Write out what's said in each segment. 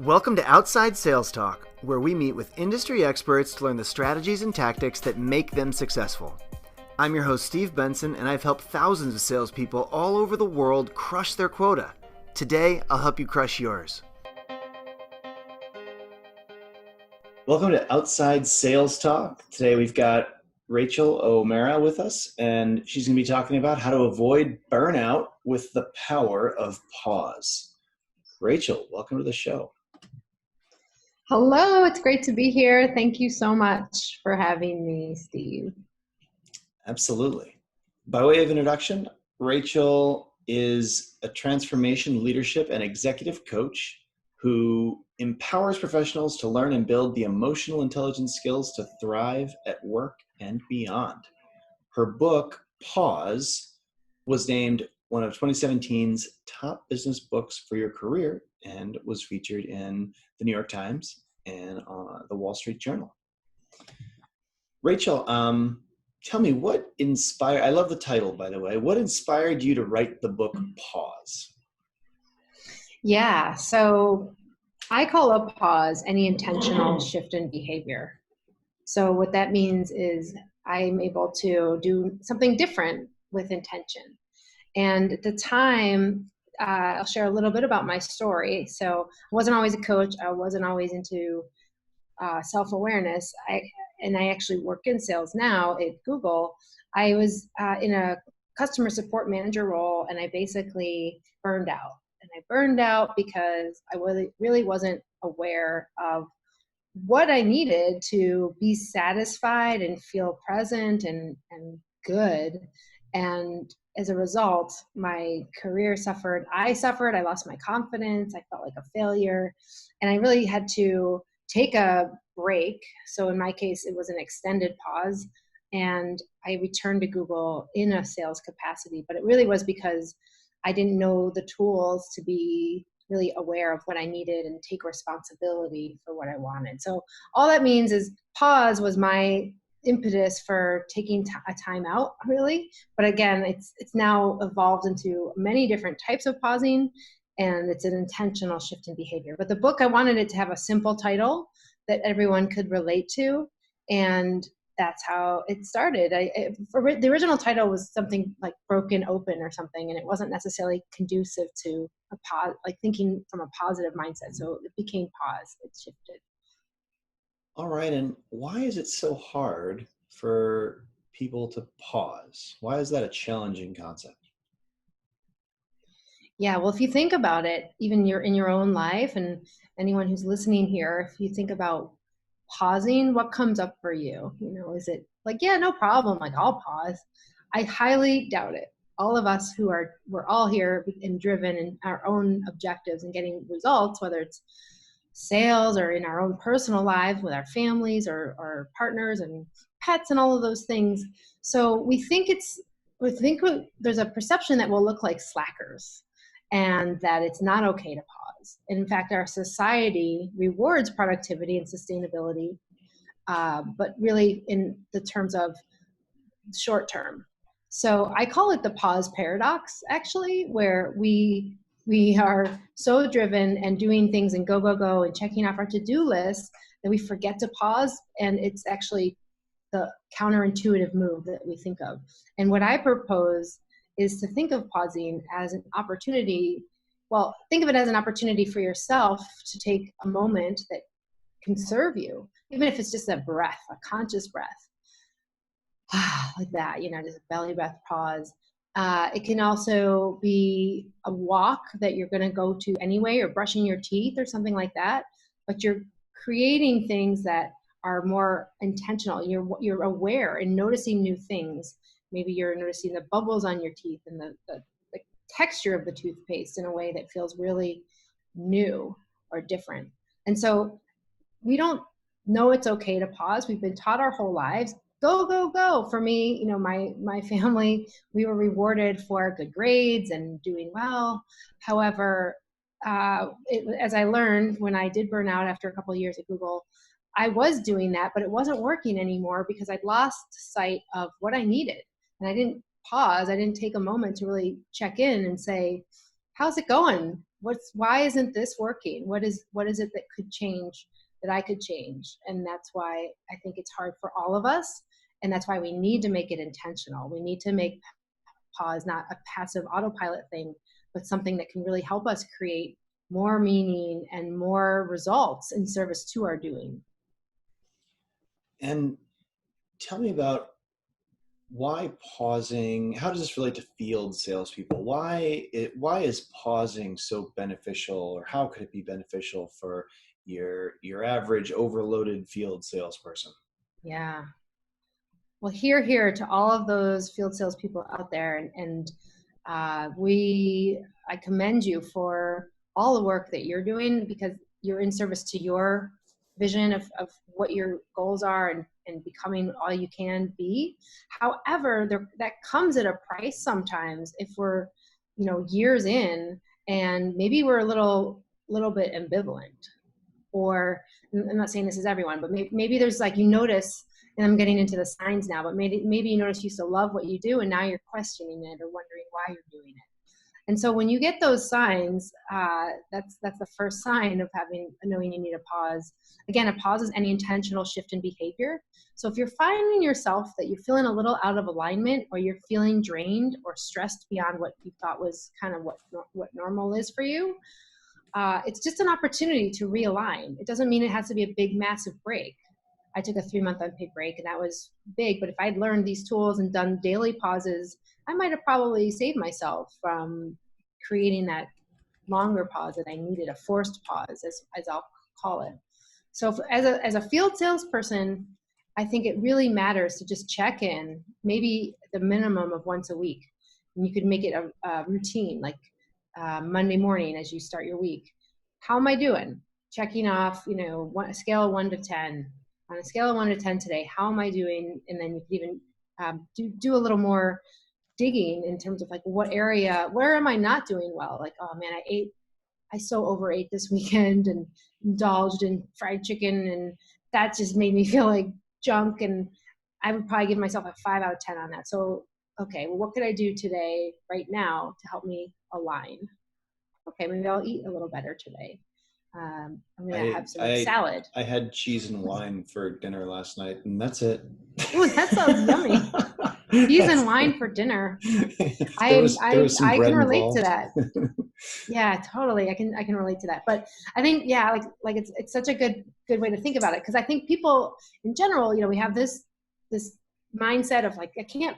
Welcome to Outside Sales Talk, where we meet with industry experts to learn the strategies and tactics that make them successful. I'm your host, Steve Benson, and I've helped thousands of salespeople all over the world crush their quota. Today, I'll help you crush yours. Welcome to Outside Sales Talk. Today we've got Rachael OMeara with us, and she's going to be talking about how to avoid burnout with the power of pause. Rachael, welcome to the show. Hello, it's great to be here. Thank you so much for having me, Steve. Absolutely. By way of introduction, Rachael is a transformation leadership and executive coach who empowers professionals to learn and build the emotional intelligence skills to thrive at work and beyond. Her book, Pause, was named one of 2017's top business books for your career and was featured in the New York Times and the Wall Street Journal. Rachael, tell me what inspired, I love the title, by the way, what inspired you to write the book Pause? Yeah, so I call a pause any intentional shift in behavior. So what that means is I'm able to do something different with intention. And at the time, I'll share a little bit about my story. So I wasn't always a coach. I wasn't always into self-awareness. I actually work in sales now at Google. I was in a customer support manager role, and I basically burned out. And I burned out because I really wasn't aware of what I needed to be satisfied and feel present and good. And as a result, my career suffered. I lost my confidence. I felt like a failure. And I really had to take a break. So in my case, it was an extended pause. And I returned to Google in a sales capacity. But it really was because I didn't know the tools to be really aware of what I needed and take responsibility for what I wanted. So all that means is pause was my impetus for taking a time out, really. But again, it's now evolved into many different types of pausing, and it's an intentional shift in behavior. But the book, I wanted it to have a simple title that everyone could relate to, and that's how it started. The original title was something like Broken Open or something, and it wasn't necessarily conducive to thinking from a positive mindset. So it became Pause. It shifted. All right, and why is it so hard for people to pause? Why is that a challenging concept? Yeah, well, if you think about it, even in your own life, and anyone who's listening here, if you think about pausing, what comes up for you? Is it like, yeah, no problem, like I'll pause? I highly doubt it. All of us we're all here and driven in our own objectives and getting results, whether it's sales or in our own personal lives with our families or partners and pets and all of those things. So we think there's a perception that we'll look like slackers and that it's not okay to pause. And in fact, our society rewards productivity and sustainability, but really in the terms of short term. So I call it the pause paradox, actually, where we are so driven and doing things and go and checking off our to-do list that we forget to pause, and it's actually the counterintuitive move that we think of. And what I propose is to think of pausing as an opportunity. Well, think of it as an opportunity for yourself to take a moment that can serve you, even if it's just a breath, a conscious breath. Like that, just a belly breath pause. It can also be a walk that you're going to go to anyway, or brushing your teeth or something like that. But you're creating things that are more intentional. You're aware and noticing new things. Maybe you're noticing the bubbles on your teeth and the texture of the toothpaste in a way that feels really new or different. And so we don't know it's okay to pause. We've been taught our whole lives, go. For me, my family, we were rewarded for good grades and doing well. However, as I learned when I did burn out after a couple of years at Google, I was doing that, but it wasn't working anymore because I'd lost sight of what I needed. And I didn't pause. I didn't take a moment to really check in and say, how's it going? why isn't this working? What is it that could change, that I could change? And that's why I think it's hard for all of us. And that's why we need to make it intentional. We need to make pause not a passive autopilot thing, but something that can really help us create more meaning and more results in service to our doing. And tell me about why pausing, how does this relate to field salespeople? Why is pausing so beneficial, or how could it be beneficial for your average overloaded field salesperson? Yeah. Well, here to all of those field salespeople out there, and I commend you for all the work that you're doing, because you're in service to your vision of what your goals are, and becoming all you can be. However, that comes at a price sometimes if we're, years in, and maybe we're a little bit ambivalent. Or I'm not saying this is everyone, but maybe there's like, you notice, and I'm getting into the signs now, but maybe you notice you used to love what you do and now you're questioning it or wondering why you're doing it. And so when you get those signs, that's the first sign of knowing you need a pause. Again, a pause is any intentional shift in behavior. So if you're finding yourself that you're feeling a little out of alignment, or you're feeling drained or stressed beyond what you thought was kind of what normal is for you, it's just an opportunity to realign. It doesn't mean it has to be a big, massive break. I took a 3-month unpaid break, and that was big. But if I'd learned these tools and done daily pauses, I might have probably saved myself from creating that longer pause that I needed, a forced pause, as I'll call it. So as a field salesperson, I think it really matters to just check in, maybe the minimum of once a week. And you could make it a routine, like Monday morning as you start your week. How am I doing? Checking off, a scale of 1 to 10. On a scale of 1 to 10 today, how am I doing? And then you can even do a little more digging in terms of like, where am I not doing well? Like, oh man, I so overate this weekend and indulged in fried chicken, and that just made me feel like junk. And I would probably give myself a 5 out of 10 on that. So, okay, well, what could I do today, right now, to help me align? Okay, maybe I'll eat a little better today. I'm going to have some salad. I had cheese and wine for dinner last night, and that's it. Ooh, that sounds yummy. Cheese and wine for dinner. There was some I bread can relate involved. to that. Yeah, totally. I can relate to that. But I think, yeah, like it's such a good way to think about it, because I think people in general, we have this mindset of like, I can't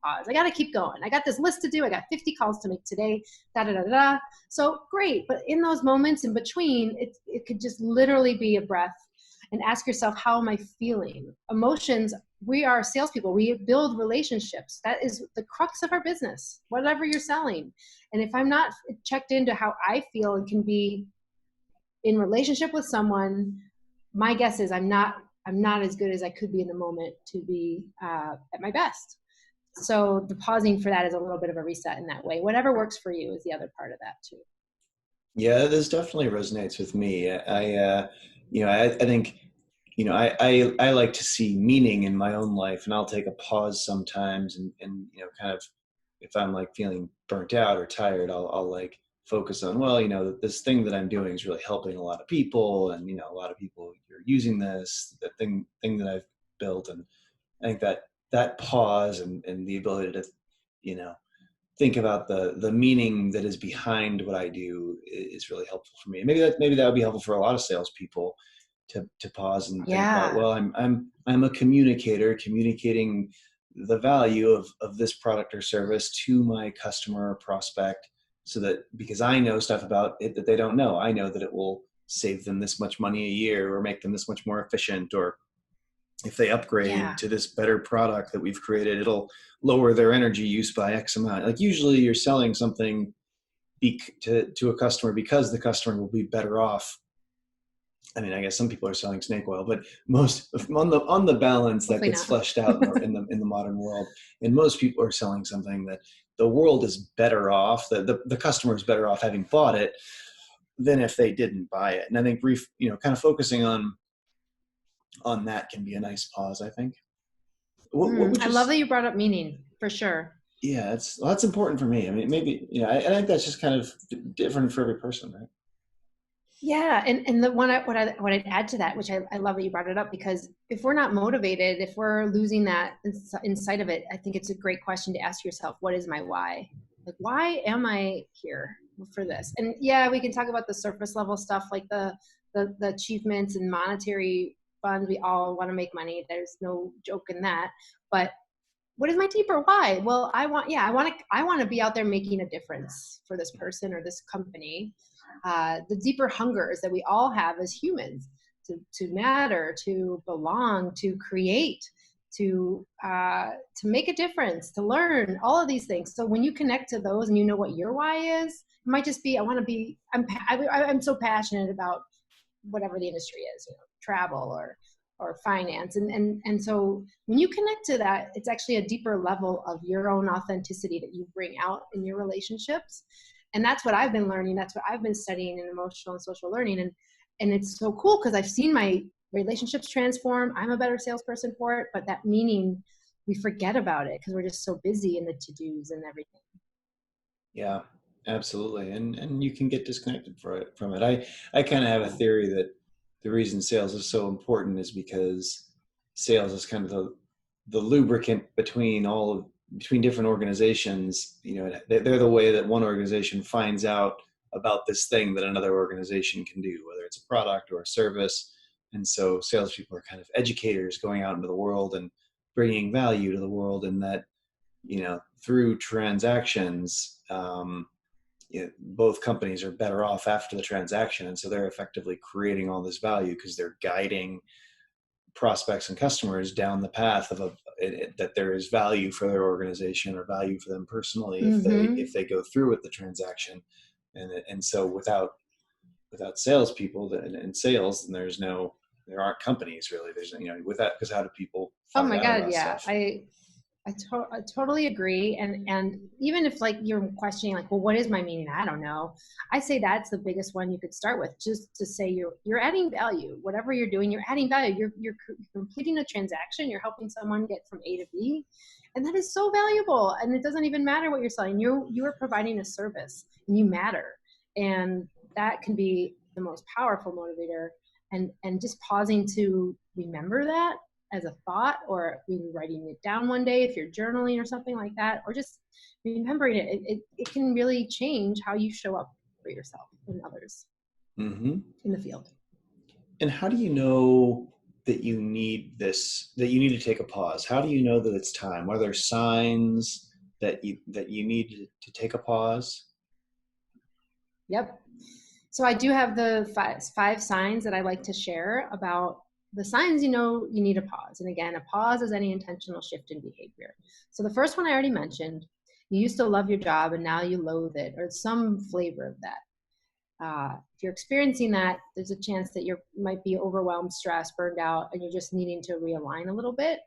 pause. I got to keep going. I got this list to do. I got 50 calls to make today. Da da da da. So great, but in those moments in between, it could just literally be a breath, and ask yourself, how am I feeling? Emotions. We are salespeople. We build relationships. That is the crux of our business, whatever you're selling. And if I'm not checked into how I feel and can be in relationship with someone, my guess is I'm not as good as I could be in the moment to be at my best. So the pausing for that is a little bit of a reset in that way. Whatever works for you is the other part of that too. Yeah, this definitely resonates with me. I think, I like to see meaning in my own life, and I'll take a pause sometimes, and kind of, if I'm like feeling burnt out or tired, I'll like focus on, well, this thing that I'm doing is really helping a lot of people, and a lot of people are using the thing that I've built. And I think that pause and the ability to, think about the meaning that is behind what I do is really helpful for me. And maybe that would be helpful for a lot of salespeople to pause and think about, well, I'm a communicator, communicating the value of this product or service to my customer or prospect, so that, because I know stuff about it that they don't know, I know that it will save them this much money a year, or make them this much more efficient, or if they upgrade to this better product that we've created, it'll lower their energy use by X amount. Like, usually you're selling something to a customer because the customer will be better off. I mean, I guess some people are selling snake oil, but most on the balance that gets fleshed out in the modern world. And most people are selling something that the world is better off, the customer is better off having bought it than if they didn't buy it. And I think kind of focusing on that can be a nice pause, I think. I love that you brought up meaning, for sure. Yeah, that's important for me. I mean, maybe, I think that's just kind of different for every person, right? Yeah, and the one what I'd add to that, which I love that you brought it up, because if we're not motivated, if we're losing that inside of it, I think it's a great question to ask yourself: what is my why? Like, why am I here for this? And yeah, we can talk about the surface level stuff, like the achievements and monetary funds. We all want to make money. There's no joke in that. But what is my deeper why? Well, I want to be out there making a difference for this person or this company. The deeper hungers that we all have as humans to matter, to belong, to create, to make a difference, to learn, all of these things. So when you connect to those and you know what your why is, it might just be, I'm so passionate about whatever the industry is, travel or finance. And so when you connect to that, it's actually a deeper level of your own authenticity that you bring out in your relationships. And that's what I've been learning. That's what I've been studying in emotional and social learning. And it's so cool because I've seen my relationships transform. I'm a better salesperson for it, but that meaning, we forget about it because we're just so busy in the to-dos and everything. Yeah, absolutely. And you can get disconnected from it. I kind of have a theory that the reason sales is so important is because sales is kind of the lubricant between different organizations. They're the way that one organization finds out about this thing that another organization can do, whether it's a product or a service. And so salespeople are kind of educators going out into the world and bringing value to the world, and that, through transactions, both companies are better off after the transaction. And so they're effectively creating all this value because they're guiding prospects and customers down the path of that there is value for their organization or value for them personally if they go through with the transaction. And so without salespeople and sales, then there aren't companies really. There's, with that, because how do people Oh find my out God, about yeah. stuff? I totally agree. And even if like you're questioning like, well, what is my meaning? I don't know. I say that's the biggest one you could start with, just to say you're adding value. Whatever you're doing, you're adding value. You're completing a transaction. You're helping someone get from A to B. And that is so valuable. And it doesn't even matter what you're selling. You are providing a service and you matter. And that can be the most powerful motivator. And just pausing to remember that as a thought, or maybe writing it down one day if you're journaling or something like that, or just remembering it can really change how you show up for yourself and others Mm-hmm. in the field. And how do you know that you need to take a pause? How do you know that it's time? Are there signs that you need to take a pause? Yep. So I do have the five signs that I like to share about the signs you need a pause. And again, a pause is any intentional shift in behavior. So the first one I already mentioned: you used to love your job and now you loathe it, or some flavor of that. If you're experiencing that, there's a chance that you might be overwhelmed, stressed, burned out, and you're just needing to realign a little bit.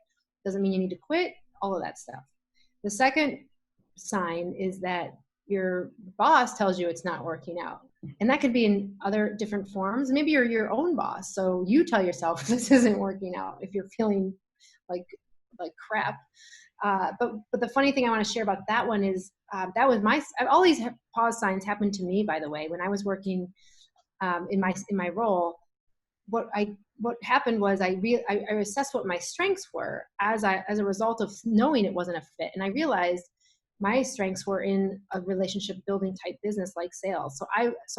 Doesn't mean you need to quit, all of that stuff. The second sign is that your boss tells you it's not working out. And that could be in other different forms. Maybe you're your own boss, so you tell yourself this isn't working out if you're feeling like crap. But the funny thing I want to share about that one is that was all these pause signs happened to me, by the way, when I was working in my role. What happened was I assessed what my strengths were as a result of knowing it wasn't a fit, and I realized my strengths were in a relationship building type business like sales. So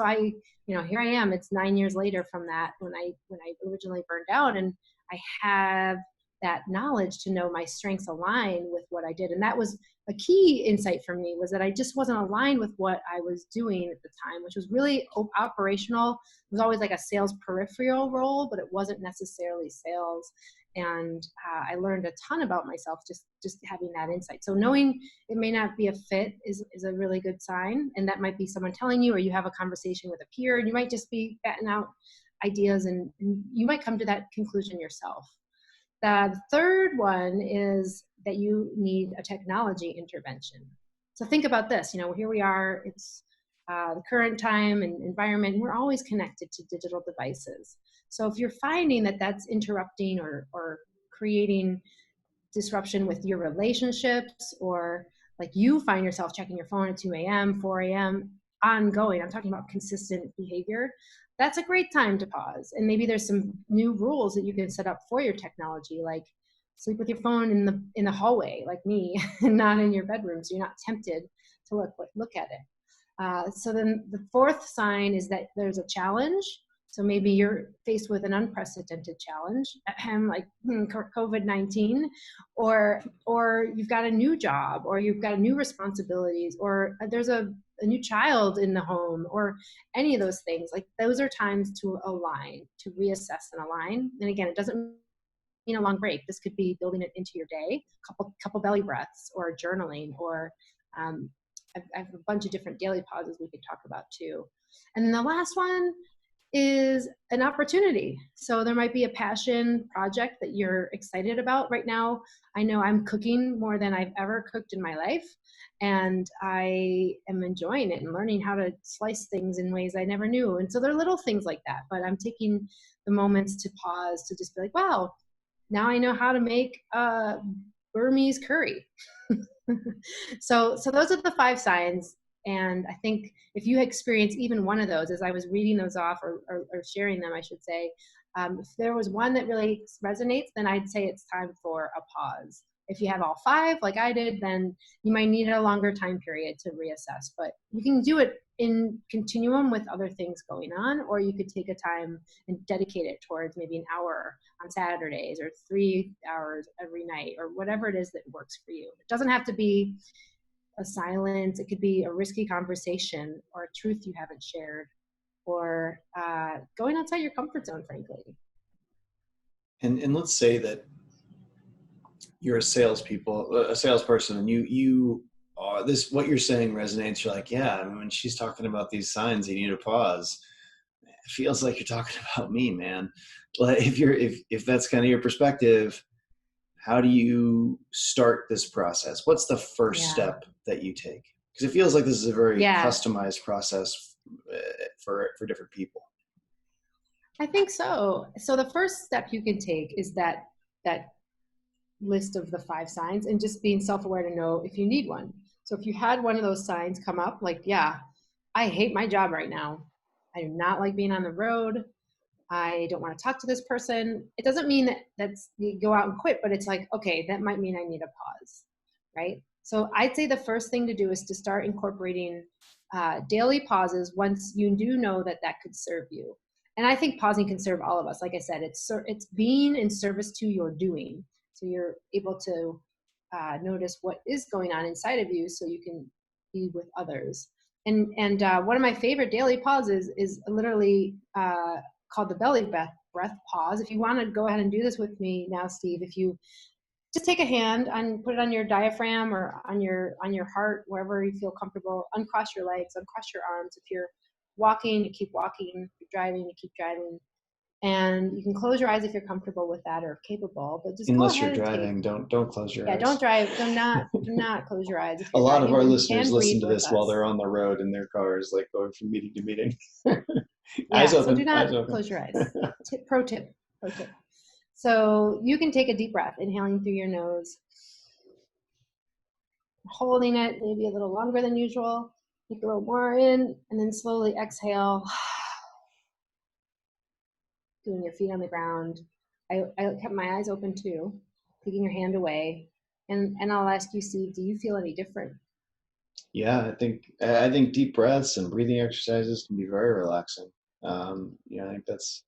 I here I am. It's 9 years later from that, when I originally burned out, and I have that knowledge to know my strengths align with what I did. And that was a key insight for me, was that I just wasn't aligned with what I was doing at the time, which was really operational. It was always like a sales peripheral role, but it wasn't necessarily sales. And I learned a ton about myself just having that insight. So knowing it may not be a fit is a really good sign. And that might be someone telling you, or you have a conversation with a peer, and you might just be batting out ideas, and you might come to that conclusion yourself. The third one is that you need a technology intervention. So think about this, here we are, it's the current time and environment, and we're always connected to digital devices. So if you're finding that that's interrupting or creating disruption with your relationships, or like you find yourself checking your phone at 2 a.m., 4 a.m., ongoing, I'm talking about consistent behavior, that's a great time to pause. And maybe there's some new rules that you can set up for your technology, like sleep with your phone in the hallway, like me, and not in your bedroom, so you're not tempted to look at it. So then the fourth sign is that there's a challenge. So maybe you're faced with an unprecedented challenge, like COVID-19, or you've got a new job, or you've got new responsibilities, or there's a new child in the home, or any of those things. Like those are times to align, to reassess and align. And again, it doesn't mean a long break. This could be building it into your day, couple belly breaths, or journaling, or I have a bunch of different daily pauses we could talk about too. And then the last one is an opportunity. So there might be a passion project that you're excited about right now. I know I'm cooking more than I've ever cooked in my life, and I am enjoying it and learning how to slice things in ways I never knew. And so there are little things like that, but I'm taking the moments to pause, to just be like, wow, now I know how to make Burmese curry. So those are the 5 signs. And I think if you experience even one of those, as I was reading those off, or sharing them, I should say, if there was one that really resonates, then I'd say it's time for a pause. If you have all 5, like I did, then you might need a longer time period to reassess. But you can do it in continuum with other things going on, or you could take a time and dedicate it towards maybe an hour on Saturdays, or 3 hours every night, or whatever it is that works for you. It doesn't have to be a silence. It could be a risky conversation, or a truth you haven't shared, or going outside your comfort zone, frankly. And let's say that you're a salesperson, and you what you're saying resonates. You're like, yeah, I mean, when she's talking about these signs, you need to pause. It feels like you're talking about me, man. Like if that's kind of your perspective, how do you start this process? What's the first step that you take? Because it feels like this is a very customized process for different people. I think so. So the first step you can take is that list of the 5 signs, and just being self-aware to know if you need one. So if you had one of those signs come up, like, yeah, I hate my job right now. I do not like being on the road. I don't want to talk to this person. It doesn't mean that's you go out and quit, but it's like, okay, that might mean I need a pause, right? So I'd say the first thing to do is to start incorporating daily pauses once you do know that could serve you. And I think pausing can serve all of us. Like I said, it's being in service to your doing. So you're able to notice what is going on inside of you, so you can be with others. And one of my favorite daily pauses is literally called the belly breath pause. If you want to go ahead and do this with me now, Steve, if you just take a hand and put it on your diaphragm, or on your heart, wherever you feel comfortable. Uncross your legs, uncross your arms. If you're walking, you keep walking. If you're driving, you keep driving. And you can close your eyes if you're comfortable with that or capable, but just unless you're driving, don't close your eyes. Yeah, don't drive. Do not close your eyes. A lot of our listeners listen to this while they're on the road in their cars, like going from meeting to meeting. Eyes open. So do not close your eyes. Pro tip. So you can take a deep breath, inhaling through your nose, holding it maybe a little longer than usual. Take a little more in, and then slowly exhale. Doing your feet on the ground. I kept my eyes open too, taking your hand away. And I'll ask you, Steve, do you feel any different? Yeah, I think deep breaths and breathing exercises can be very relaxing. I think that's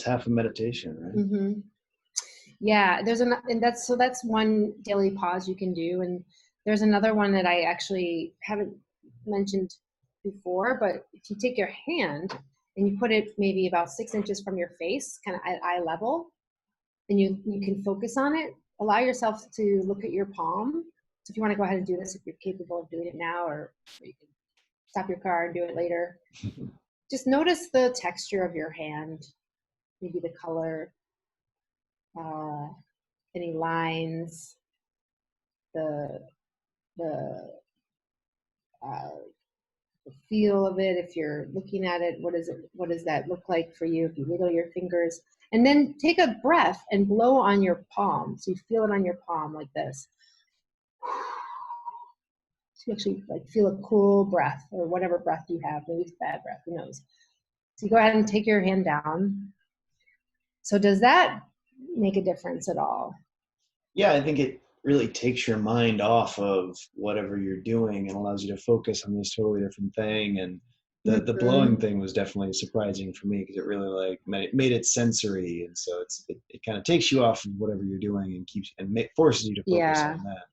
half a meditation, right? Mm-hmm. Yeah, that's one daily pause you can do. And there's another one that I actually haven't mentioned before, but if you take your hand and you put it maybe about 6 inches from your face, kind of at eye level, and you can focus on it. Allow yourself to look at your palm. So if you want to go ahead and do this, if you're capable of doing it now, or you can stop your car and do it later. Just notice the texture of your hand, maybe the color, any lines, the feel of it. If you're looking at it, what does that look like for you? If you wiggle your fingers, and then take a breath and blow on your palm. So you feel it on your palm like this. You actually like feel a cool breath or whatever breath you have. Maybe it's bad breath, who knows. So you go ahead and take your hand down. So does that make a difference at all? Yeah, I think it really takes your mind off of whatever you're doing and allows you to focus on this totally different thing. And the blowing Mm-hmm. thing was definitely surprising for me because it really like made it sensory, and so it kind of takes you off of whatever you're doing and forces you to focus Yeah. on that.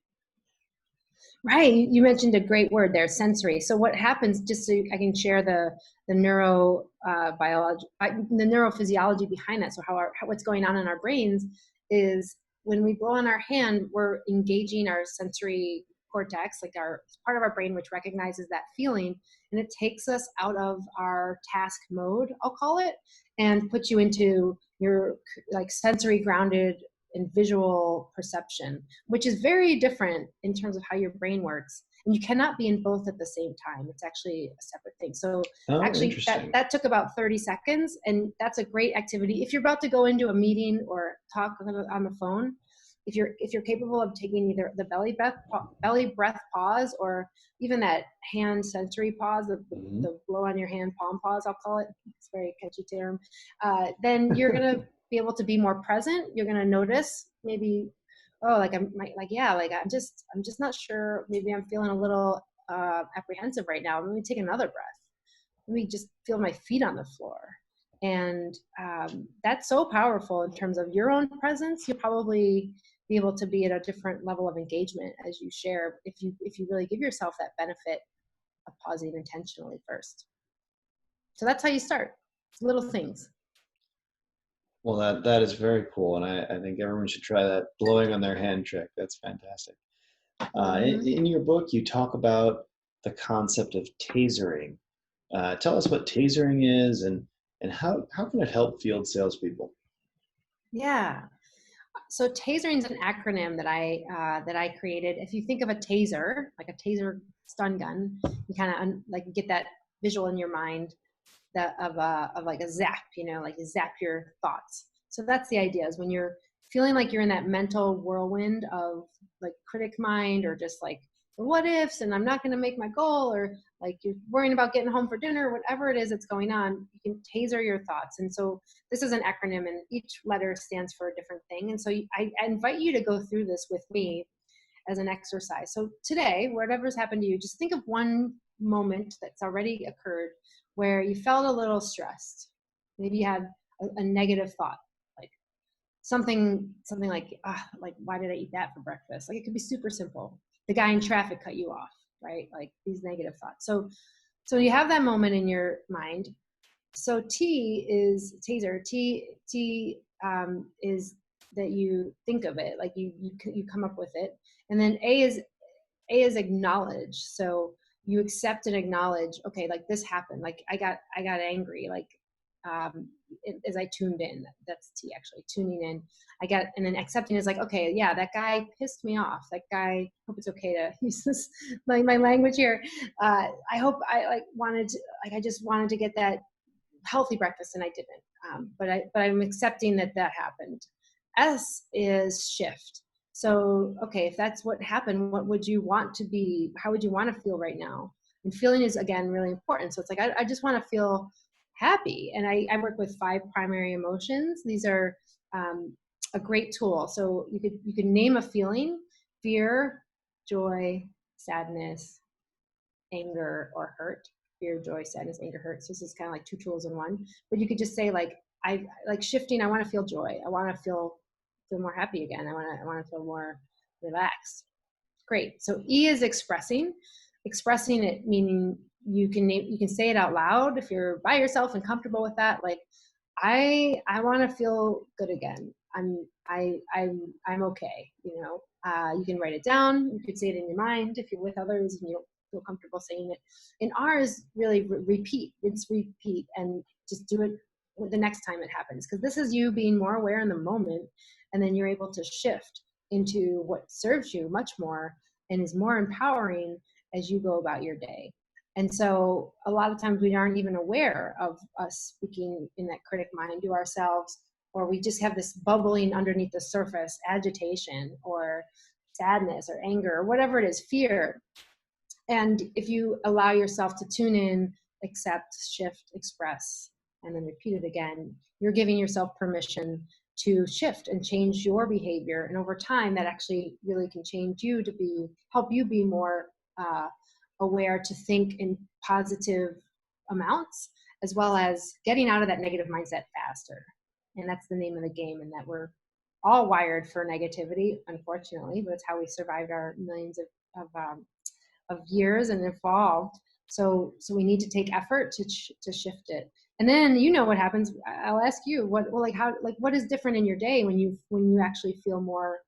Right. You mentioned a great word there, sensory. So what happens, just so I can share the the neurophysiology behind that. So what's going on in our brains is when we blow on our hand, we're engaging our sensory cortex, like our part of our brain which recognizes that feeling, and it takes us out of our task mode, I'll call it, and puts you into your like sensory grounded and visual perception, which is very different in terms of how your brain works. And you cannot be in both at the same time. It's actually a separate thing. So Oh, actually interesting. that took about 30 seconds, and that's a great activity. If you're about to go into a meeting or talk on the phone, if you're capable of taking either the belly breath pause or even that hand sensory pause, Mhm. the blow on your hand palm pause, I'll call it. It's a very catchy term. Then you're gonna be able to be more present. You're going to notice maybe, oh, like I'm just not sure. Maybe I'm feeling a little apprehensive right now. Let me take another breath. Let me just feel my feet on the floor. And that's so powerful in terms of your own presence. You'll probably be able to be at a different level of engagement as you share if you really give yourself that benefit of pausing intentionally first. So that's how you start. It's little things. Well, that is very cool, and I think everyone should try that blowing on their hand trick. That's fantastic. Mm-hmm. In your book, you talk about the concept of tasering. Tell us what tasering is, and how can it help field salespeople? Yeah. So tasering is an acronym that I created. If you think of a taser, like a taser stun gun, you kind of like get that visual in your mind that of like a zap, like you zap your thoughts. So that's the idea, is when you're feeling like you're in that mental whirlwind of like critic mind, or just like the what ifs, and I'm not going to make my goal, or like you're worrying about getting home for dinner, whatever it is that's going on, you can taser your thoughts. And so this is an acronym, and each letter stands for a different thing. And so I invite you to go through this with me as an exercise. So today, whatever's happened to you, just think of one moment that's already occurred where you felt a little stressed. Maybe you had a negative thought, like something like why did I eat that for breakfast? Like it could be super simple. The guy in traffic cut you off, right? Like these negative thoughts. So you have that moment in your mind. So T is taser. T is that you think of it, like you come up with it, and then A is acknowledge. So you accept and acknowledge, okay, like this happened, like I got angry, like as I tuned in. That's T, actually, tuning in. And then accepting is like, okay, yeah, that guy pissed me off. That guy, hope it's okay to use this, like my language here. I hope I just wanted to get that healthy breakfast and I didn't. But I'm accepting that happened. S is shift. So, okay, if that's what happened, what would you want to be? How would you want to feel right now? And feeling is, again, really important. So it's like, I just want to feel happy. And I work with 5 primary emotions. These are a great tool. So you could name a feeling: fear, joy, sadness, anger, or hurt. Fear, joy, sadness, anger, hurt. So this is kind of like 2 tools in one. But you could just say, like, I like shifting. I want to feel joy. I want to feel more happy again. I want to feel more relaxed. Great. So E is expressing. Expressing it, meaning you can say it out loud if you're by yourself and comfortable with that. Like, I want to feel good again. I'm okay. You can write it down. You could say it in your mind if you're with others and you don't feel comfortable saying it. And R is really repeat. It's repeat, and just do it the next time it happens, because this is you being more aware in the moment, and then you're able to shift into what serves you much more and is more empowering as you go about your day. And so a lot of times we aren't even aware of us speaking in that critic mind to ourselves, or we just have this bubbling underneath the surface agitation or sadness or anger or whatever it is, fear. And if you allow yourself to tune in, accept, shift, express, and then repeat it again, you're giving yourself permission to shift and change your behavior. And over time, that actually really can change you to help you be more aware, to think in positive amounts, as well as getting out of that negative mindset faster. And that's the name of the game, and that we're all wired for negativity, unfortunately, but it's how we survived our millions of years and evolved. So we need to take effort to shift it. And then you know what happens. I'll ask you what is different in your day when you actually feel more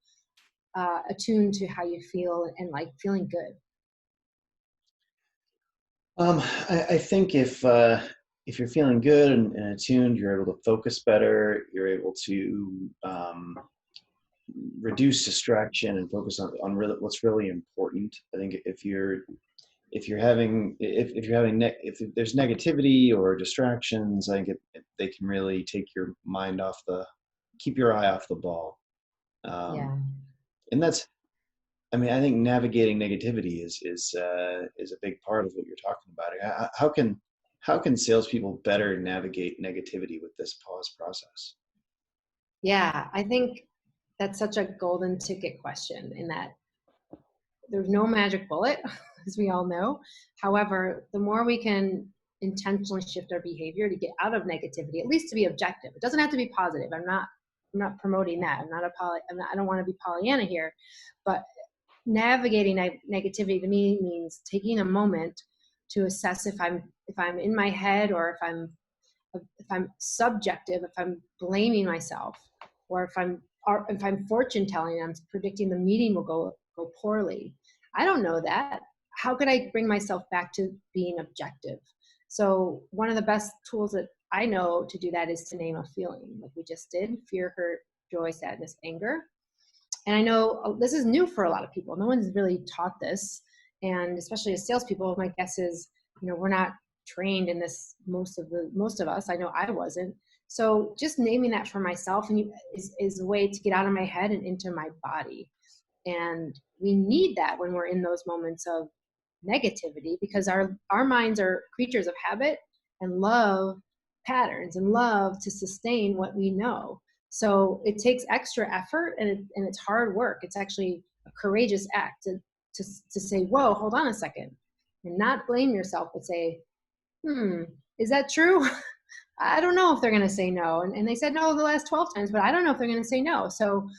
attuned to how you feel and like feeling good. I think if you're feeling good and attuned, you're able to focus better. You're able to reduce distraction and focus on really what's really important. I think if there's negativity or distractions, I think they can really take your mind keep your eye off the ball. Yeah. And I think navigating negativity is a big part of what you're talking about. How can salespeople better navigate negativity with this pause process? Yeah, I think that's such a golden ticket question, in that there's no magic bullet, as we all know. However, the more we can intentionally shift our behavior to get out of negativity, at least to be objective. It doesn't have to be positive. I'm not promoting that. I don't want to be Pollyanna here, but navigating negativity to me means taking a moment to assess if I'm in my head, or if I'm subjective, if I'm blaming myself, or if I'm fortune telling, I'm predicting the meeting will go poorly. I don't know that. How could I bring myself back to being objective? So one of the best tools that I know to do that is to name a feeling, like we just did: fear, hurt, joy, sadness, anger. And I know this is new for a lot of people. No one's really taught this. And especially as salespeople, my guess is, we're not trained in this, most of us. I know I wasn't. So just naming that for myself is a way to get out of my head and into my body. And we need that when we're in those moments of negativity, because our minds are creatures of habit and love patterns and love to sustain what we know. So it takes extra effort, and it's hard work. It's actually a courageous act to say, whoa, hold on a second, and not blame yourself, but say, is that true? I don't know if they're going to say no. And they said no the last 12 times, but I don't know if they're going to say no. So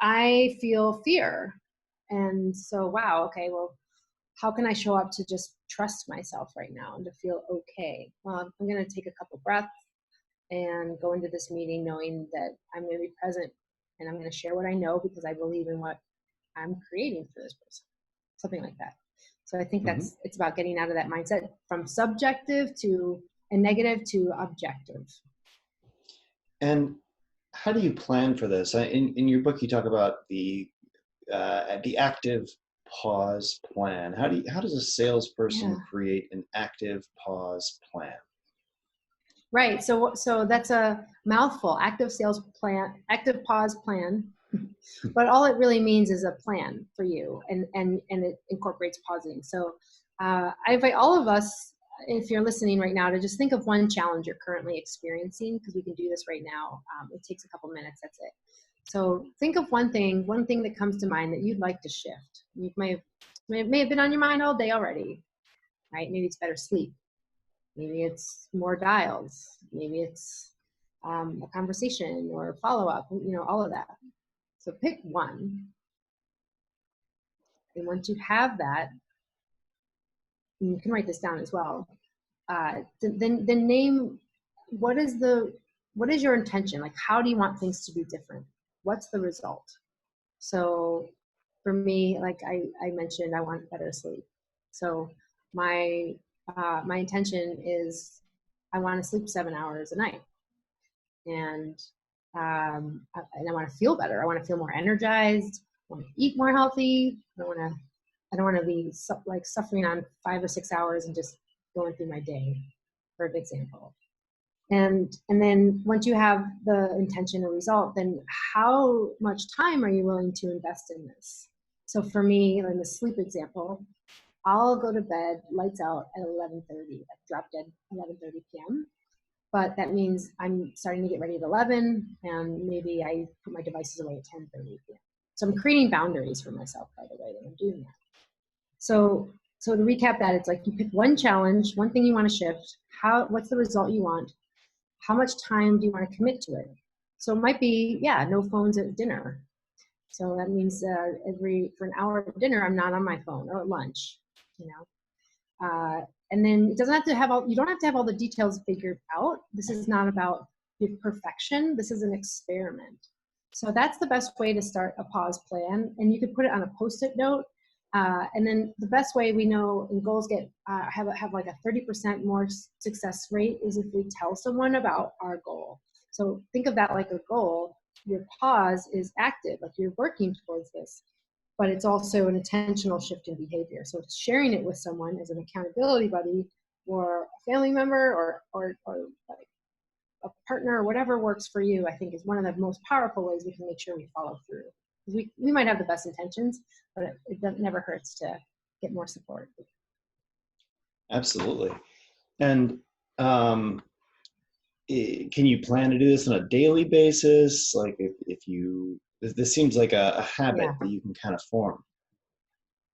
I feel fear. And so, wow, okay, well, how can I show up to just trust myself right now and to feel okay? Well, I'm going to take a couple breaths and go into this meeting knowing that I'm going to be present, and I'm going to share what I know because I believe in what I'm creating for this person. Something like that. So I think it's about getting out of that mindset from subjective and negative to objective. And how do you plan for this? In your book, you talk about the active pause plan. How does a salesperson create an active pause plan? Right. So that's a mouthful: active pause plan. But all it really means is a plan for you, and it incorporates pausing. So I invite all of us, if you're listening right now, to just think of one challenge you're currently experiencing, because we can do this right now. It takes a couple minutes. That's it. So think of one thing that comes to mind that you'd like to shift. You may have been on your mind all day already, right? Maybe it's better sleep. Maybe it's more dials. Maybe it's a conversation or follow-up, all of that. So pick one. And once you have that, and you can write this down as well, then name, what is your intention? Like, how do you want things to be different? What's the result? So for me, like I mentioned, I want better sleep. So my intention is I want to sleep 7 hours a night, and I want to feel better. I want to feel more energized. I want to eat more healthy. I don't want to be suffering on 5 or 6 hours and just going through my day, for an example. And then once you have the intention or result, then how much time are you willing to invest in this? So for me, in the sleep example, I'll go to bed, lights out at 11:30, like drop dead 11:30 p.m. But that means I'm starting to get ready at 11, and maybe I put my devices away at 10:30 p.m. So I'm creating boundaries for myself, by the way, that I'm doing that. So to recap that, it's like you pick one challenge, one thing you want to shift. What's the result you want? How much time do you want to commit to it? So it might be, yeah, no phones at dinner. So that means for an hour at dinner, I'm not on my phone, or at lunch, you know. And then it doesn't have to have you don't have to have all the details figured out. This is not about perfection. This is an experiment. So that's the best way to start a pause plan. And you could put it on a Post-it note. And then the best way we know in goals have like a 30% more success rate is if we tell someone about our goal. So think of that like a goal. Your pause is active, like you're working towards this, but it's also an intentional shift in behavior. So sharing it with someone as an accountability buddy or a family member or like a partner or whatever works for you, I think is one of the most powerful ways we can make sure we follow through. We might have the best intentions, but it never hurts to get more support. Absolutely. And can you plan to do this on a daily basis? Like if you, this seems like a habit that you can kind of form.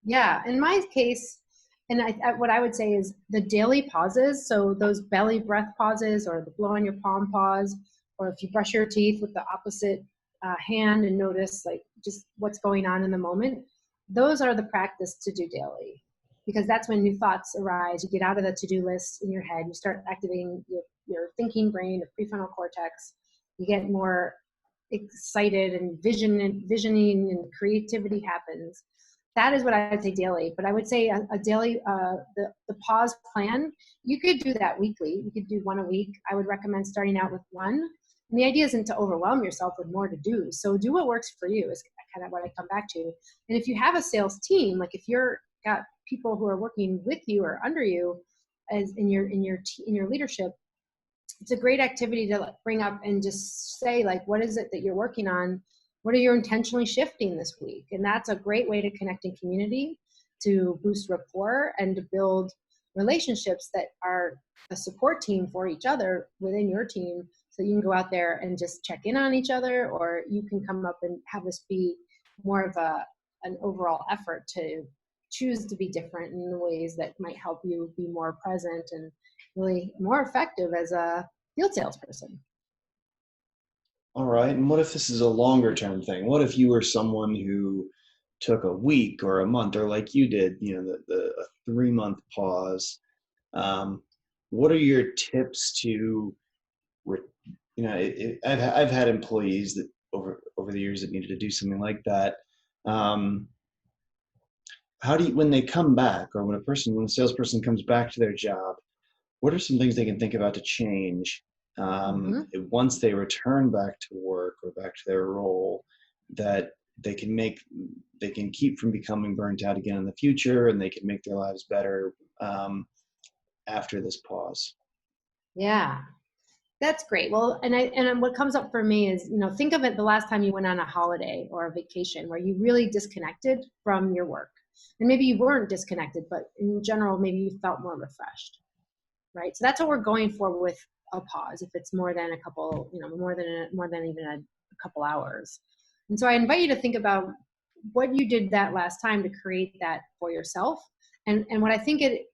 Yeah, in my case, and what I would say is the daily pauses. So those belly breath pauses, or the blow on your palm pause, or if you brush your teeth with the opposite hand and notice like just what's going on in the moment. Those are the practice to do daily, because that's when new thoughts arise. You get out of the to-do list in your head. You start activating your thinking brain, the prefrontal cortex. You get more excited, and visioning and creativity happens. That is what I would say daily. But I would say a daily, the pause plan, you could do that weekly. You could do one a week. I would recommend starting out with one. And the idea isn't to overwhelm yourself with more to do. So do what works for you is kind of what I come back to. And if you have a sales team, like if you're got people who are working with you or under you as in your leadership, it's a great activity to bring up and just say, like, what is it that you're working on? What are you intentionally shifting this week? And that's a great way to connect in community, to boost rapport, and to build relationships that are a support team for each other within your team. So you can go out there and just check in on each other, or you can come up and have this be more of an overall effort to choose to be different in the ways that might help you be more present and really more effective as a field salesperson. All right. And what if this is a longer term thing? What if you were someone who took a week or a month, or like you did, a 3-month pause? What are your tips to, I've had employees that over the years that needed to do something like that. How do you, when they come back, or when a salesperson comes back to their job, what are some things they can think about to change once they return back to work or back to their role, that they can keep from becoming burnt out again in the future, and they can make their lives better after this pause? Yeah, that's great. Well, and what comes up for me is, think of it the last time you went on a holiday or a vacation where you really disconnected from your work. And maybe you weren't disconnected, but in general, maybe you felt more refreshed, right? So that's what we're going for with a pause. If it's more than a couple, more than even a couple hours. And so I invite you to think about what you did that last time to create that for yourself. And what I think it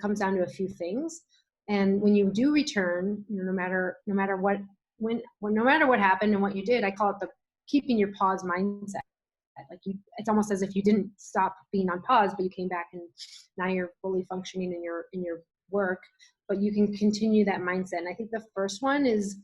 comes down to a few things. And when you do return, no matter what happened and what you did, I call it the keeping your pause mindset. Like it's almost as if you didn't stop being on pause, but you came back and now you're fully functioning in your work, but you can continue that mindset. And I think the first one is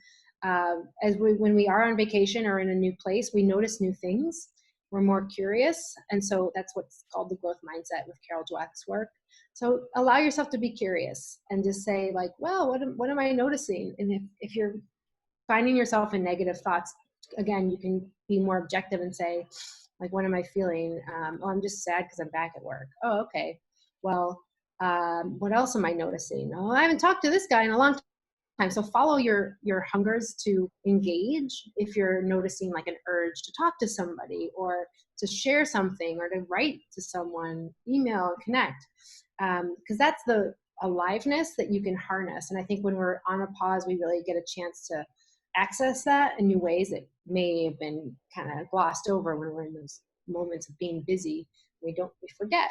when we are on vacation or in a new place, we notice new things. We're more curious. And so that's what's called the growth mindset with Carol Dweck's work. So allow yourself to be curious and just say, like, well, what am I noticing? And if you're finding yourself in negative thoughts, again, you can be more objective and say, like, what am I feeling? I'm just sad because I'm back at work. Oh, okay. Well, what else am I noticing? Oh, I haven't talked to this guy in a long time. So follow your hungers to engage if you're noticing like an urge to talk to somebody or to share something or to write to someone, email, connect. Because that's the aliveness that you can harness. And I think when we're on a pause, we really get a chance to access that in new ways that may have been kind of glossed over when we're in those moments of being busy. We forget.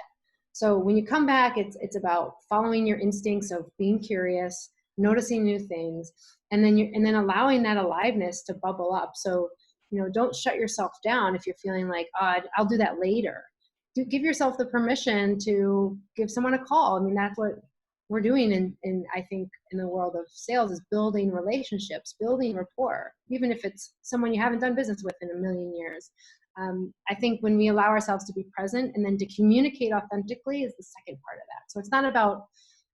So when you come back, it's about following your instincts of being curious, noticing new things, and then allowing that aliveness to bubble up. So, don't shut yourself down if you're feeling like, oh, I'll do that later. Give yourself the permission to give someone a call. I mean, that's what we're doing in I think in the world of sales, is building relationships, building rapport, even if it's someone you haven't done business with in a million years. I think when we allow ourselves to be present and then to communicate authentically is the second part of that. So it's not about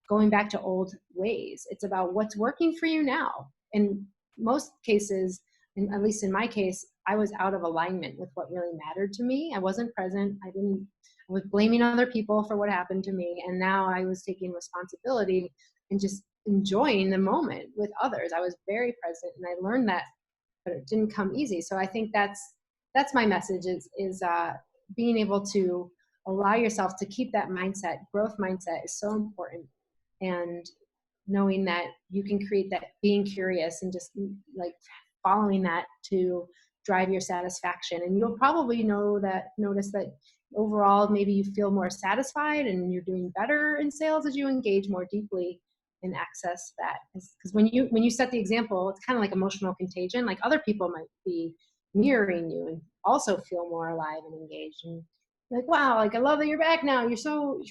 going back to old ways. It's about what's working for you now. In most cases, and at least in my case, I was out of alignment with what really mattered to me. I wasn't present. I was blaming other people for what happened to me. And now I was taking responsibility and just enjoying the moment with others. I was very present, and I learned that, but it didn't come easy. So I think that's my message is being able to allow yourself to keep that mindset. Growth mindset is so important. And knowing that you can create that being curious and just like following that to drive your satisfaction. And you'll probably notice that overall, maybe you feel more satisfied and you're doing better in sales as you engage more deeply and access that. Because when you set the example, it's kind of like emotional contagion. Like other people might be mirroring you and also feel more alive and engaged. And like, wow, like I love that you're back now. You're so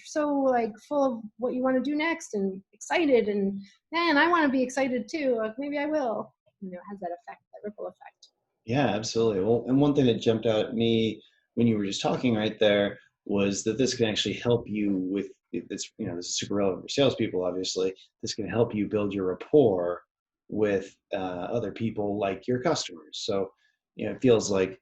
like full of what you want to do next and excited. And man, I want to be excited too. Like maybe I will. It has that effect, that ripple effect. Yeah, absolutely. Well, and one thing that jumped out at me when you were just talking right there was that this can actually help you with this. This is super relevant for salespeople. Obviously, this can help you build your rapport with other people, like your customers. So, it feels like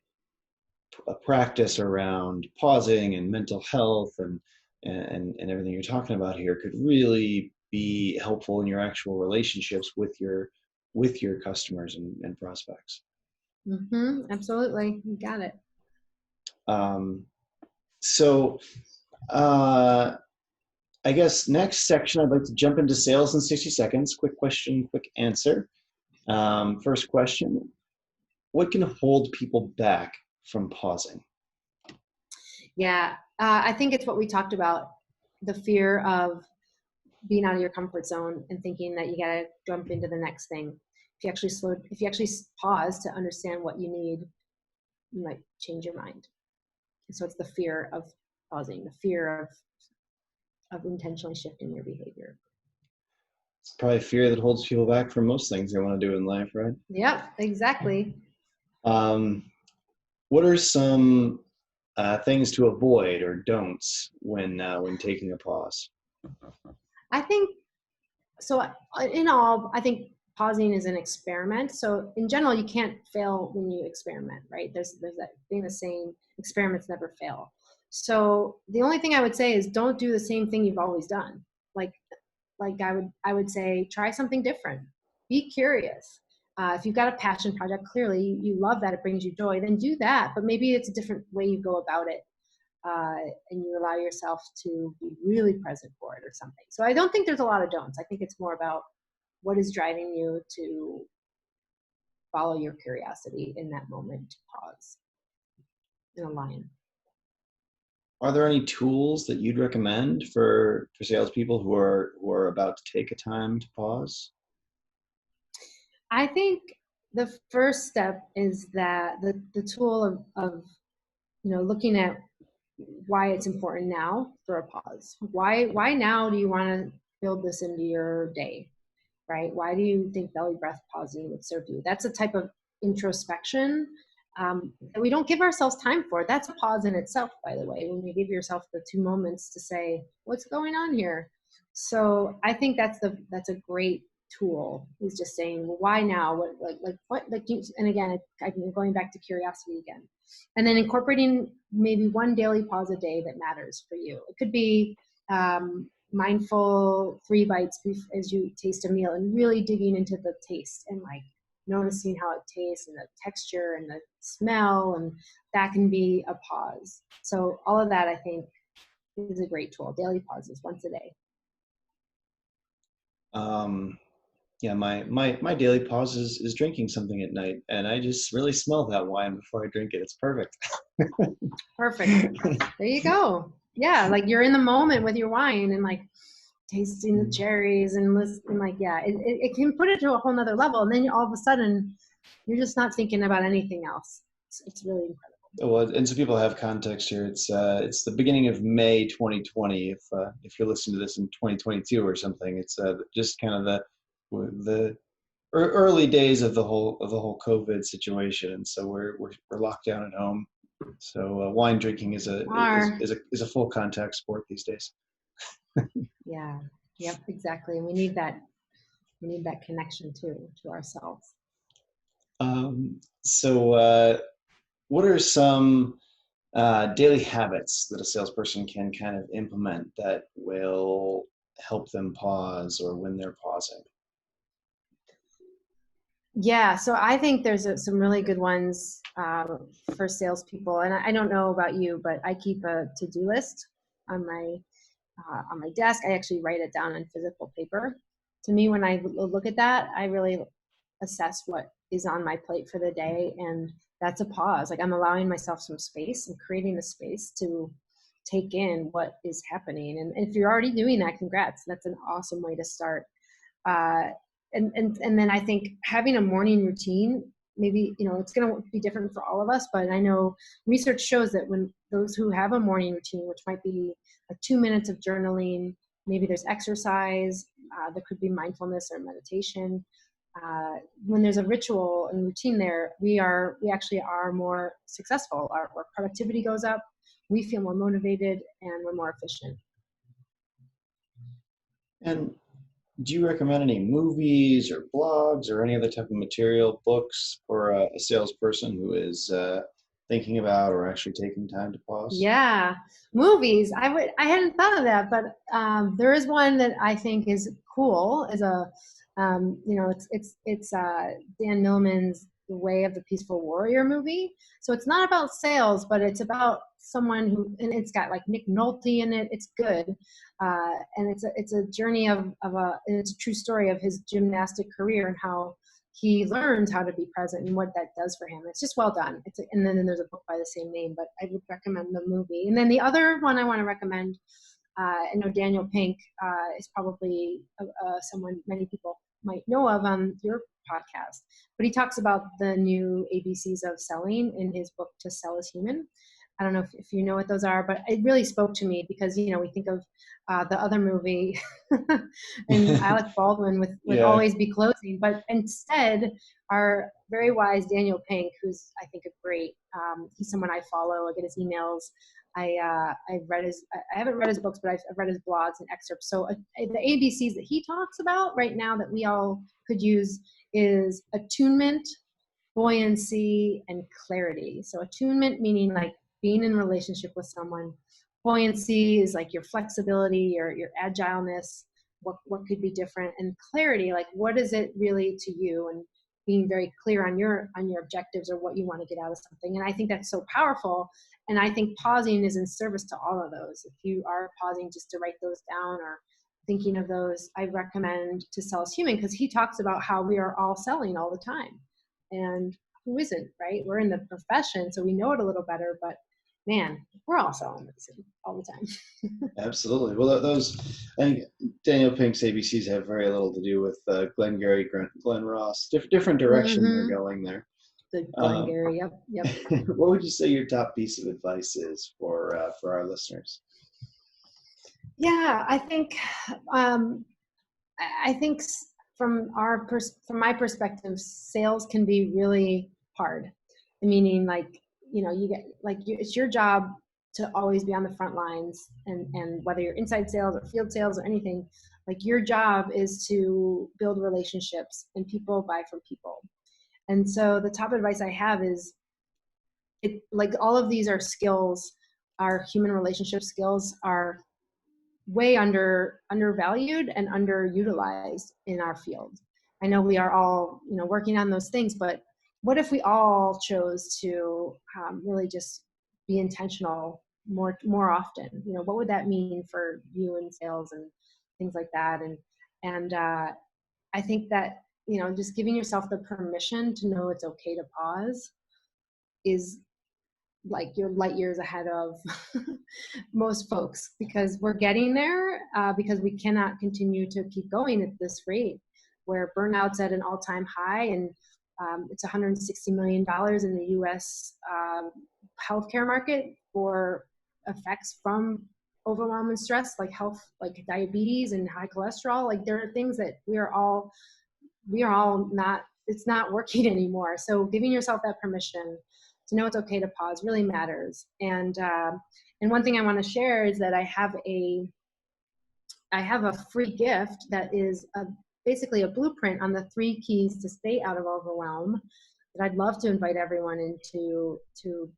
a practice around pausing and mental health and everything you're talking about here could really be helpful in your actual relationships with your customers and prospects. Absolutely. You got it. So I guess next section, I'd like to jump into sales in 60 seconds. Quick question, quick answer. First question, what can hold people back from pausing? Yeah, I think it's what we talked about, the fear of being out of your comfort zone and thinking that you got to jump into the next thing. If you actually pause to understand what you need, you might change your mind. And so it's the fear of pausing, the fear of intentionally shifting your behavior. It's probably fear that holds people back from most things they want to do in life, right? Yep, exactly. What are some things to avoid or don'ts when taking a pause? I think so. In all, I think pausing is an experiment. So in general, you can't fail when you experiment, right? There's that thing, the saying, experiments never fail. So the only thing I would say is don't do the same thing you've always done. Like I would say, try something different. Be curious. If you've got a passion project, clearly you love that, it brings you joy, then do that. But maybe it's a different way you go about it. And you allow yourself to be really present for it or something. So I don't think there's a lot of don'ts. I think it's more about what is driving you to follow your curiosity in that moment, to pause and align. Are there any tools that you'd recommend for salespeople who are about to take a time to pause? I think the first step is that the tool of looking at why it's important now for a pause. Why now do you want to build this into your day, right? Why do you think belly breath pausing would serve you? That's a type of introspection that we don't give ourselves time for. That's a pause in itself, by the way, when you give yourself the 2 moments to say, what's going on here? So I think that's a great tool, is just saying, well, why now? And again, I'm going back to curiosity again. And then incorporating maybe one daily pause a day that matters for you. It could be mindful 3 bites as you taste a meal, and really digging into the taste and like noticing how it tastes and the texture and the smell, and that can be a pause. So all of that, I think, is a great tool. Daily pauses once a day. Yeah, my daily pause is drinking something at night, and I just really smell that wine before I drink it. It's perfect. Perfect. There you go. Yeah, like you're in the moment with your wine and like tasting the cherries and listening, like, yeah, it can put it to a whole nother level. And then all of a sudden you're just not thinking about anything else. It's really incredible. Well, and so people have context here. It's the beginning of May 2020. If you're listening to this in 2022 or something, it's just kind of the early days of the whole COVID situation, and so we're locked down at home. So wine drinking is a full contact sport these days. Yeah. Yep. Exactly. And we need that connection too to ourselves. So what are some daily habits that a salesperson can kind of implement that will help them pause or when they're pausing? Yeah, so I think there's some really good ones for salespeople, and I don't know about you, but I keep a to-do list on my desk. I actually write it down on physical paper. To me, when I look at that, I really assess what is on my plate for the day, and that's a pause. Like I'm allowing myself some space and creating a space to take in what is happening. And if you're already doing that, congrats. That's an awesome way to start. Uh, and then I think having a morning routine, maybe, it's going to be different for all of us, but I know research shows that when those who have a morning routine, which might be like 2 minutes of journaling, maybe there's exercise, there could be mindfulness or meditation. When there's a ritual and routine there, we actually are more successful. Our productivity goes up, we feel more motivated, and we're more efficient. And do you recommend any movies or blogs or any other type of material, books for a salesperson who is thinking about or actually taking time to pause? Yeah, movies. I hadn't thought of that, but there is one that I think is cool. Is a it's Dan Millman's The Way of the Peaceful Warrior movie. So it's not about sales, but it's about someone who, and it's got like Nick Nolte in it. It's good, and it's a journey and it's a true story of his gymnastic career and how he learns how to be present and what that does for him. It's just well done. And then there's a book by the same name, but I would recommend the movie. And then the other one I want to recommend, I know Daniel Pink is probably someone many people might know of on your podcast, but he talks about the new ABCs of selling in his book, To Sell is Human. I don't know if you know what those are, but it really spoke to me because, we think of the other movie and Alec Baldwin with yeah. Always Be Closing, but instead our very wise Daniel Pink, who's I think a great, he's someone I follow. I get his emails. I haven't read his books, but I've read his blogs and excerpts. So the ABCs that he talks about right now that we all could use is attunement, buoyancy, and clarity. So attunement meaning like being in a relationship with someone. Buoyancy is like your flexibility, your agileness, what could be different, and clarity, like what is it really to you, and being very clear on your objectives or what you want to get out of something. And I think that's so powerful. And I think pausing is in service to all of those. If you are pausing just to write those down or thinking of those, I recommend To Sell is Human, because he talks about how we are all selling all the time. And who isn't, right? We're in the profession, so we know it a little better, but man, we're all selling all the time. Absolutely. Well, I think Daniel Pink's ABCs have very little to do with Glenn Gary, Glenn Ross. Different direction they're going there. The Glenn Gary, yep. What would you say your top piece of advice is for our listeners? Yeah, I think from my perspective, sales can be really hard. Meaning, like, you get it's your job to always be on the front lines, and whether you're inside sales or field sales or anything, like your job is to build relationships, and people buy from people. And so the top advice I have is, like all of these are skills, our human relationship skills are way undervalued and underutilized in our field. I know we are all, working on those things, but what if we all chose to really just be intentional more often? What would that mean for you in sales and things like that? And I think that, just giving yourself the permission to know it's okay to pause is like you're light years ahead of most folks, because we're getting there, because we cannot continue to keep going at this rate where burnout's at an all-time high, and it's $160 million in the US healthcare market for effects from overwhelm and stress, like health, like diabetes and high cholesterol. Like there are things that we are all not, it's not working anymore. So giving yourself that permission to know it's okay to pause really matters. And one thing I want to share is that I have a free gift that is basically a blueprint on the 3 keys to stay out of overwhelm that I'd love to invite everyone into to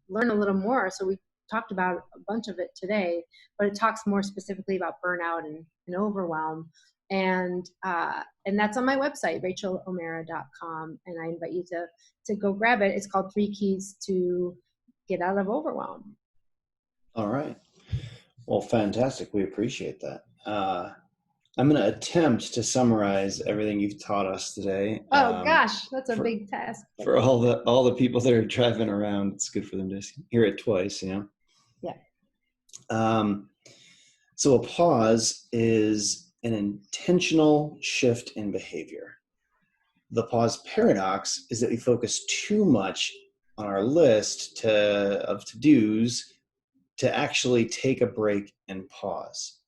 learn a little more. So we talked about a bunch of it today, but it talks more specifically about burnout and overwhelm. And that's on my website, RachaelO'Meara.com, and I invite you to go grab it. It's called 3 Keys to Get Out of Overwhelm. All right. Well, fantastic. We appreciate that. I'm going to attempt to summarize everything you've taught us today. Oh gosh, that's a big task. For all the people that are driving around, it's good for them to hear it twice, Yeah. So a pause is an intentional shift in behavior. The pause paradox is that we focus too much on our list of to-dos to actually take a break and pause.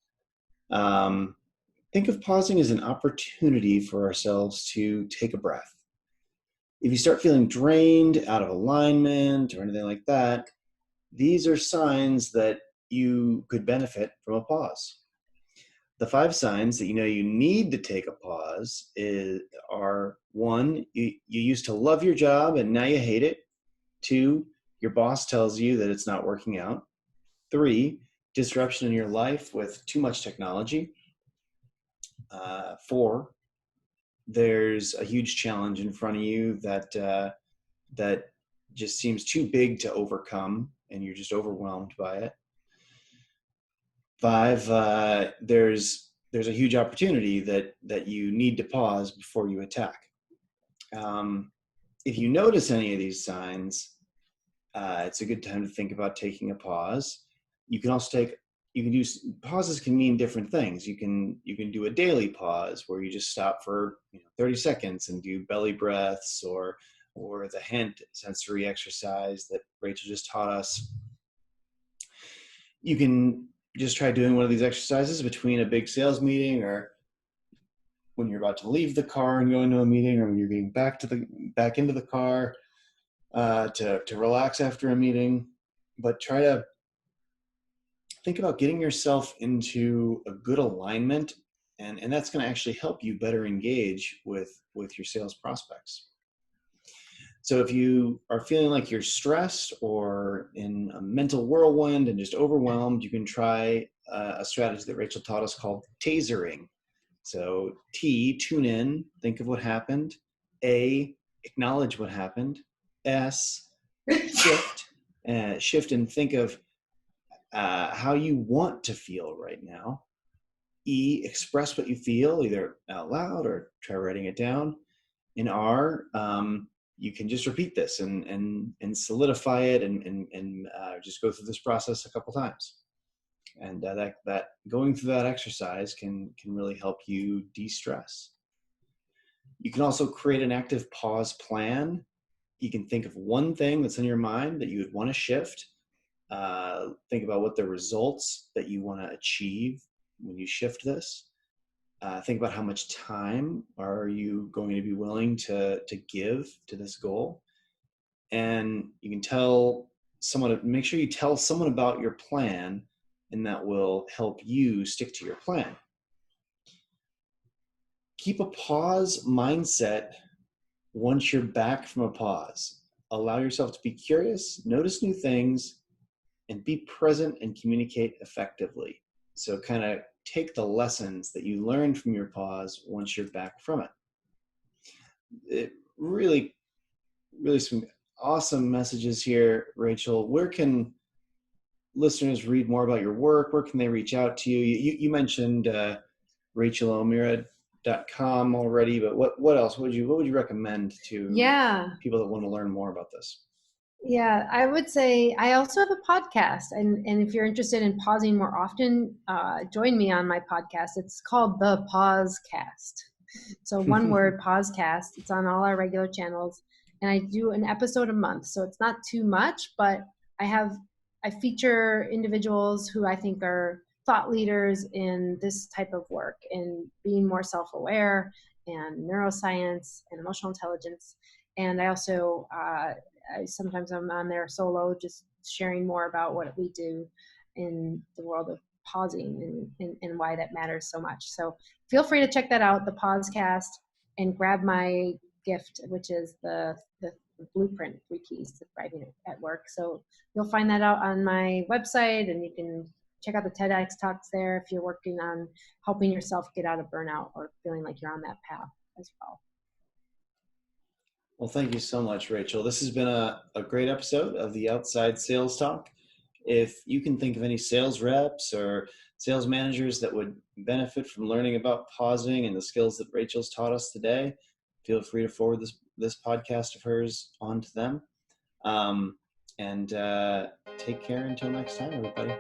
Think of pausing as an opportunity for ourselves to take a breath. If you start feeling drained, out of alignment, or anything like that, these are signs that you could benefit from a pause. The 5 signs that you need to take a pause are 1, you used to love your job and now you hate it. 2, your boss tells you that it's not working out. 3, disruption in your life with too much technology. 4, there's a huge challenge in front of you that just seems too big to overcome and you're just overwhelmed by it. 5, there's a huge opportunity that you need to pause before you attack. If you notice any of these signs, it's a good time to think about taking a pause. You can also pauses can mean different things. You can do a daily pause where you just stop for 30 seconds and do belly breaths, or the hand sensory exercise that Rachael just taught us. You can just try doing one of these exercises between a big sales meeting, or when you're about to leave the car and go into a meeting, or when you're getting back into the car to relax after a meeting. But try to think about getting yourself into a good alignment, and that's going to actually help you better engage with your sales prospects. So if you are feeling like you're stressed or in a mental whirlwind and just overwhelmed, you can try a strategy that Rachael taught us called tasering. So T, tune in, think of what happened. A, acknowledge what happened. S, shift and think of how you want to feel right now. E, express what you feel, either out loud or try writing it down. In R, you can just repeat this and solidify it and just go through this process a couple times. And that going through that exercise can really help you de-stress. You can also create an active pause plan. You can think of one thing that's in your mind that you would want to shift. Think about what the results that you want to achieve when you shift this. Think about how much time are you going to be willing to give to this goal. And you can make sure you tell someone about your plan, and that will help you stick to your plan. Keep a pause mindset once you're back from a pause. Allow yourself to be curious, notice new things, and be present and communicate effectively. So kind of take the lessons that you learned from your pause once you're back from it. It really, really some awesome messages here, Rachael. Where can listeners read more about your work? Where can they reach out to you? You mentioned Rachael OMeara.com already, but what else? What would you recommend to Yeah. people that want to learn more about this? Yeah, I would say I also have a podcast, and if you're interested in pausing more often, join me on my podcast. It's called The Pausecast. So one word, Pausecast. It's on all our regular channels, and I do an episode a month. So it's not too much, but I feature individuals who I think are thought leaders in this type of work, in being more self-aware and neuroscience and emotional intelligence. And I also sometimes I'm on there solo, just sharing more about what we do in the world of pausing and why that matters so much. So feel free to check that out, the Pausecast, and grab my gift, which is the blueprint, 3 keys to thriving at work. So you'll find that out on my website, and you can check out the TEDx talks there if you're working on helping yourself get out of burnout or feeling like you're on that path as well. Well, thank you so much, Rachael. This has been a great episode of the Outside Sales Talk. If you can think of any sales reps or sales managers that would benefit from learning about pausing and the skills that Rachael's taught us today, feel free to forward this podcast of hers on to them. And take care until next time, everybody.